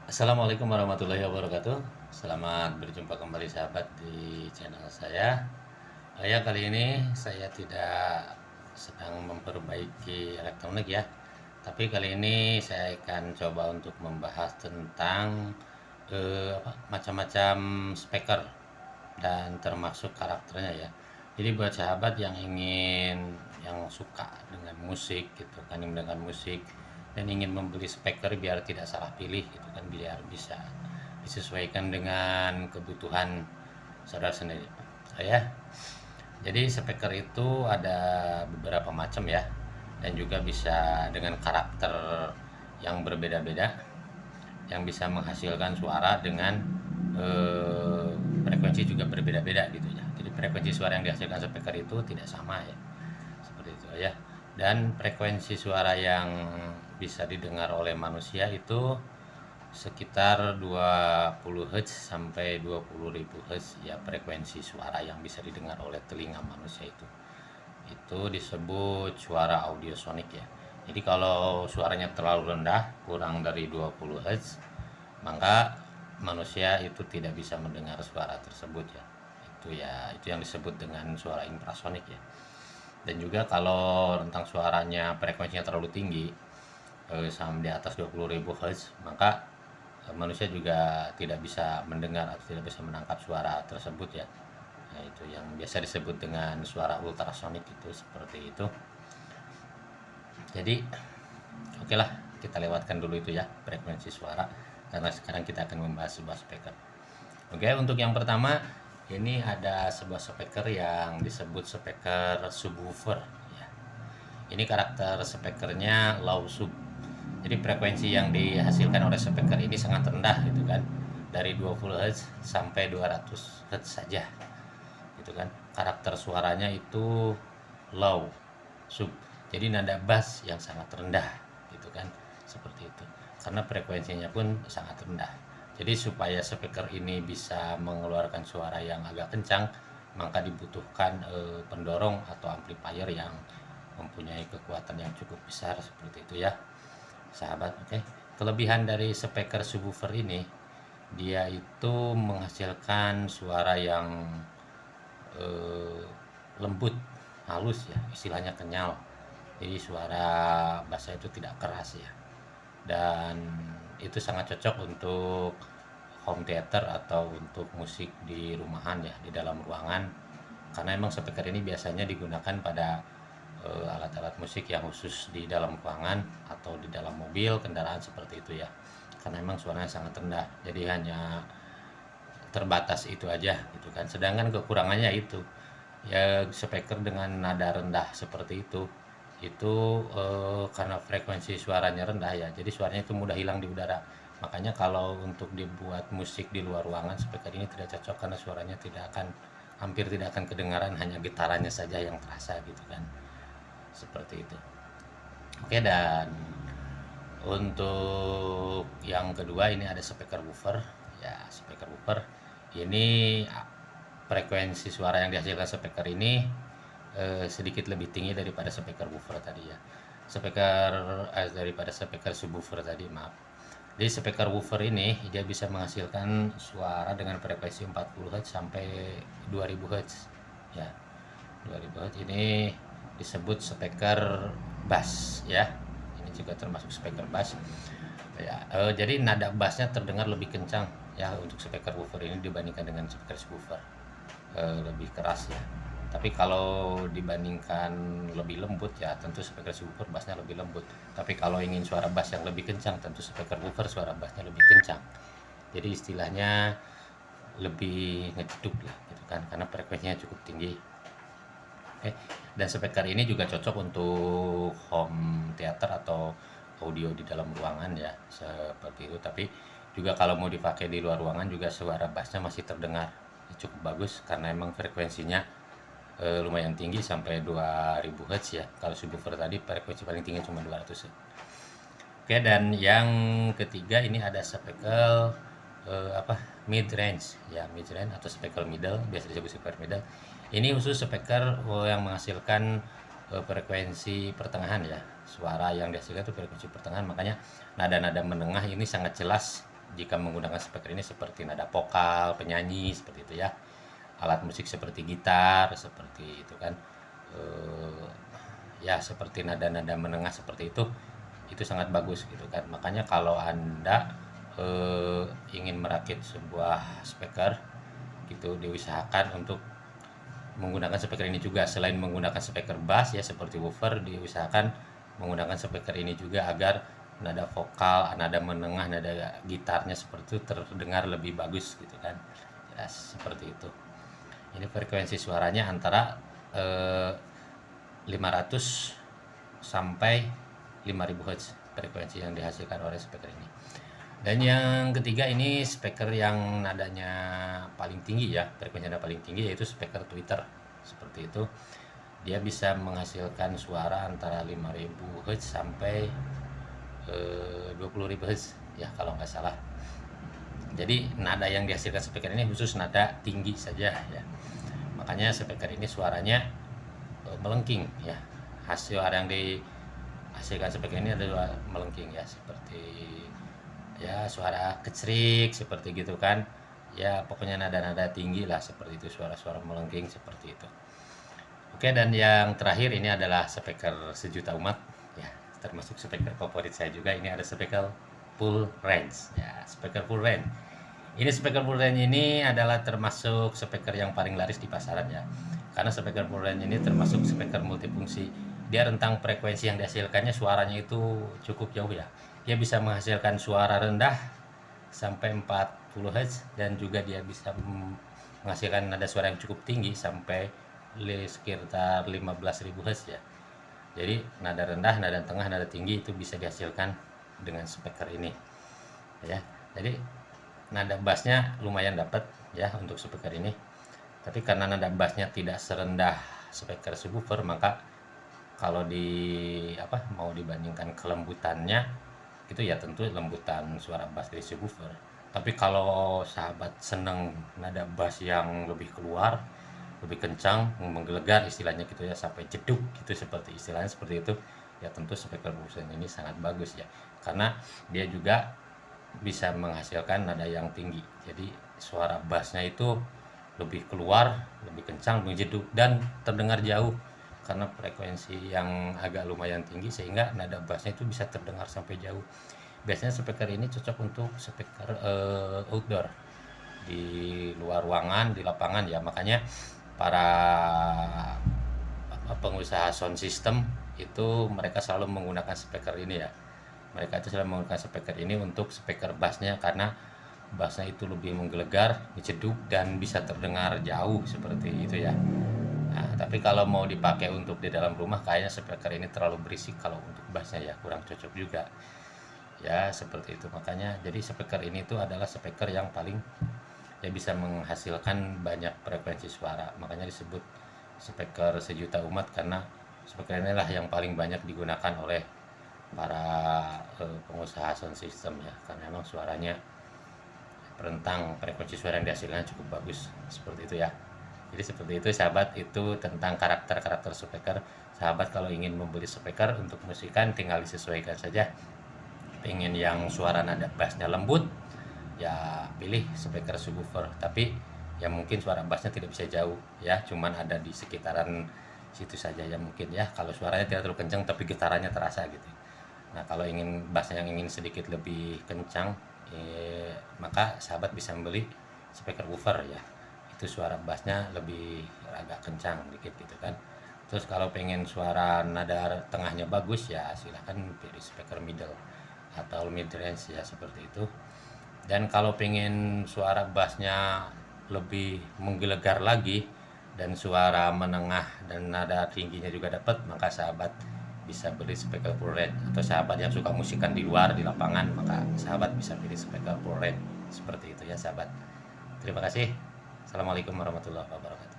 Assalamualaikum warahmatullahi wabarakatuh. Selamat berjumpa kembali sahabat di channel saya. Ya, kali ini saya tidak sedang memperbaiki elektronik ya. Tapi kali ini saya akan coba untuk membahas tentang macam-macam speaker dan termasuk karakternya ya. Jadi buat sahabat yang suka dengan musik gitu kan, yang mendengar musik dan ingin membeli speaker biar tidak salah pilih gitu kan, biar bisa disesuaikan dengan kebutuhan saudara sendiri. Saya jadi speaker itu ada beberapa macam ya, dan juga bisa dengan karakter yang berbeda-beda, yang bisa menghasilkan suara dengan eh, frekuensi juga berbeda-beda gitu ya. Jadi frekuensi suara yang dihasilkan speaker itu tidak sama ya, seperti itu ya. Dan frekuensi suara yang bisa didengar oleh manusia itu sekitar 20 Hz sampai 20.000 Hz ya, frekuensi suara yang bisa didengar oleh telinga manusia itu disebut suara audiosonik ya. Jadi kalau suaranya terlalu rendah, kurang dari 20 Hz, maka manusia itu tidak bisa mendengar suara tersebut ya. Itu yang disebut dengan suara infrasonik ya. Dan juga kalau tentang suaranya frekuensinya terlalu tinggi, sampai di atas 20.000 Hz, maka manusia juga tidak bisa mendengar atau tidak bisa menangkap suara tersebut ya. Nah, itu yang biasa disebut dengan suara ultrasonik, itu seperti itu. Jadi oke lah, kita lewatkan dulu itu ya, frekuensi suara, karena sekarang kita akan membahas sebuah speaker. Oke, untuk yang pertama ini ada sebuah speaker yang disebut speaker subwoofer ya. Ini karakter speakernya low sub. Jadi frekuensi yang dihasilkan oleh speaker ini sangat rendah gitu kan, dari 20 Hz sampai 200 Hz saja gitu kan. Karakter suaranya itu low sub, jadi nada bass yang sangat rendah gitu kan, seperti itu, karena frekuensinya pun sangat rendah. Jadi supaya speaker ini bisa mengeluarkan suara yang agak kencang, maka dibutuhkan pendorong atau amplifier yang mempunyai kekuatan yang cukup besar, seperti itu ya sahabat. Oke, kelebihan dari speaker subwoofer ini, dia itu menghasilkan suara yang lembut, halus ya, istilahnya kenyal. Jadi suara bassnya itu tidak keras ya, dan itu sangat cocok untuk home theater atau untuk musik di rumahan ya, di dalam ruangan, karena emang speaker ini biasanya digunakan pada alat-alat musik yang khusus di dalam ruangan atau di dalam mobil kendaraan, seperti itu ya, karena emang suaranya sangat rendah, jadi hanya terbatas itu aja gitu kan. Sedangkan kekurangannya itu ya, speaker dengan nada rendah seperti itu karena frekuensi suaranya rendah ya, jadi suaranya itu mudah hilang di udara. Makanya kalau untuk dibuat musik di luar ruangan, speaker ini tidak cocok, karena suaranya hampir tidak akan kedengaran, hanya getarannya saja yang terasa gitu kan, seperti itu. Oke, dan untuk yang kedua ini ada speaker woofer ya. Speaker woofer ini frekuensi suara yang dihasilkan speaker ini sedikit lebih tinggi daripada speaker woofer tadi ya. Daripada speaker subwoofer tadi, maaf. Jadi speaker woofer ini dia bisa menghasilkan suara dengan frekuensi 40 Hz sampai 2000 Hz ya. 2000 Hz ini disebut speaker bass ya. Ini juga termasuk speaker bass ya. Jadi nada bassnya terdengar lebih kencang ya untuk speaker woofer ini dibandingkan dengan speaker subwoofer, lebih keras ya. Tapi kalau dibandingkan lebih lembut ya, tentu speaker subwoofer bassnya lebih lembut. Tapi kalau ingin suara bass yang lebih kencang, tentu speaker woofer suara bassnya lebih kencang. Jadi istilahnya lebih ngeduk lah gitu kan, karena frekuensinya cukup tinggi. Dan speaker ini juga cocok untuk home theater atau audio di dalam ruangan ya, seperti itu. Tapi juga kalau mau dipakai di luar ruangan juga suara bassnya masih terdengar cukup bagus, karena emang frekuensinya lumayan tinggi sampai 2000 Hz ya. Kalau subwoofer tadi frekuensi paling tinggi cuma 200 Hz. Oke, dan yang ketiga ini ada speaker mid range ya, mid range atau speaker middle, biasa disebut speaker middle. Ini khusus speaker yang menghasilkan frekuensi pertengahan ya. Suara yang dihasilkan itu frekuensi pertengahan, makanya nada-nada menengah ini sangat jelas jika menggunakan speaker ini seperti nada vokal, penyanyi seperti itu ya. Alat musik seperti gitar seperti itu kan. Ya seperti nada-nada menengah seperti itu sangat bagus gitu kan. Makanya kalau Anda ingin merakit sebuah speaker gitu, diusahakan untuk menggunakan speaker ini juga. Selain menggunakan speaker bass ya seperti woofer, diusahakan menggunakan speaker ini juga agar nada vokal, nada menengah, nada gitarnya seperti itu terdengar lebih bagus gitu kan. Ya seperti itu. Ini frekuensi suaranya antara 500 sampai 5000 Hz frekuensi yang dihasilkan oleh speaker ini. Dan yang ketiga ini speaker yang nadanya paling tinggi ya, frekuensi nada paling tinggi, yaitu speaker tweeter seperti itu. Dia bisa menghasilkan suara antara 5000 Hz sampai 20.000 Hz ya kalau nggak salah. Jadi nada yang dihasilkan speaker ini khusus nada tinggi saja ya. Makanya speaker ini suaranya melengking ya. Hasil yang dihasilkan speaker ini adalah melengking ya, seperti ya suara kecrik seperti gitu kan ya, pokoknya nada-nada tinggi lah seperti itu, suara-suara melengking seperti itu. Oke, dan yang terakhir ini adalah speaker sejuta umat ya, termasuk speaker favorit saya juga. Ini ada speaker full range ya, speaker full range. Ini speaker full range ini adalah termasuk speaker yang paling laris di pasaran ya, karena speaker full range ini termasuk speaker multifungsi. Dia rentang frekuensi yang dihasilkannya suaranya itu cukup jauh ya. Dia bisa menghasilkan suara rendah sampai 40 Hz, dan juga dia bisa menghasilkan nada suara yang cukup tinggi sampai sekitar 15.000 Hz ya. Jadi nada rendah, nada tengah, nada tinggi itu bisa dihasilkan dengan speaker ini ya. Jadi nada bassnya lumayan dapat ya untuk speaker ini. Tapi karena nada bassnya tidak serendah speaker subwoofer, maka kalau mau dibandingkan kelembutannya itu ya tentu lembutan suara bass dari subwoofer. Tapi kalau sahabat seneng nada bass yang lebih keluar, lebih kencang, menggelegar istilahnya gitu ya, sampai jeduk gitu, seperti istilahnya seperti itu ya, tentu speaker full ini sangat bagus ya, karena dia juga bisa menghasilkan nada yang tinggi. Jadi suara bassnya itu lebih keluar, lebih kencang, lebih jeduk, dan terdengar jauh karena frekuensi yang agak lumayan tinggi, sehingga nada bassnya itu bisa terdengar sampai jauh. Biasanya speaker ini cocok untuk speaker outdoor, di luar ruangan, di lapangan ya. Makanya para pengusaha sound system itu mereka selalu menggunakan speaker ini ya. Mereka itu selalu menggunakan speaker ini untuk speaker bassnya, karena bassnya itu lebih menggelegar, dicedup, dan bisa terdengar jauh seperti itu ya. Nah, tapi kalau mau dipakai untuk di dalam rumah, kayaknya speaker ini terlalu berisik kalau untuk bassnya ya, kurang cocok juga ya, seperti itu. Makanya jadi speaker ini tuh adalah speaker yang paling ya bisa menghasilkan banyak frekuensi suara. Makanya disebut speaker sejuta umat, karena speaker inilah yang paling banyak digunakan oleh para pengusaha sound system ya, karena memang suaranya rentang frekuensi suara yang dihasilkan cukup bagus seperti itu ya. Jadi seperti itu sahabat, itu tentang karakter speaker. Sahabat kalau ingin membeli speaker untuk musikan tinggal disesuaikan saja. Pengen yang suara nada bassnya lembut ya pilih speaker subwoofer, tapi ya mungkin suara bassnya tidak bisa jauh ya, cuman ada di sekitaran situ saja ya mungkin ya. Kalau suaranya tidak terlalu kencang tapi getarannya terasa gitu. Nah kalau ingin bassnya yang ingin sedikit lebih kencang, maka sahabat bisa membeli speaker woofer ya. Itu suara bassnya lebih agak kencang dikit gitu kan. Terus kalau pengen suara nada tengahnya bagus ya silahkan pilih speaker middle atau mid range ya, seperti itu. Dan kalau pengen suara bassnya lebih menggelegar lagi dan suara menengah dan nada tingginya juga dapat, maka sahabat bisa beli speaker full range. Atau sahabat yang suka musikan di luar, di lapangan, maka sahabat bisa pilih speaker full range. Seperti itu ya sahabat. Terima kasih. Assalamualaikum warahmatullahi wabarakatuh.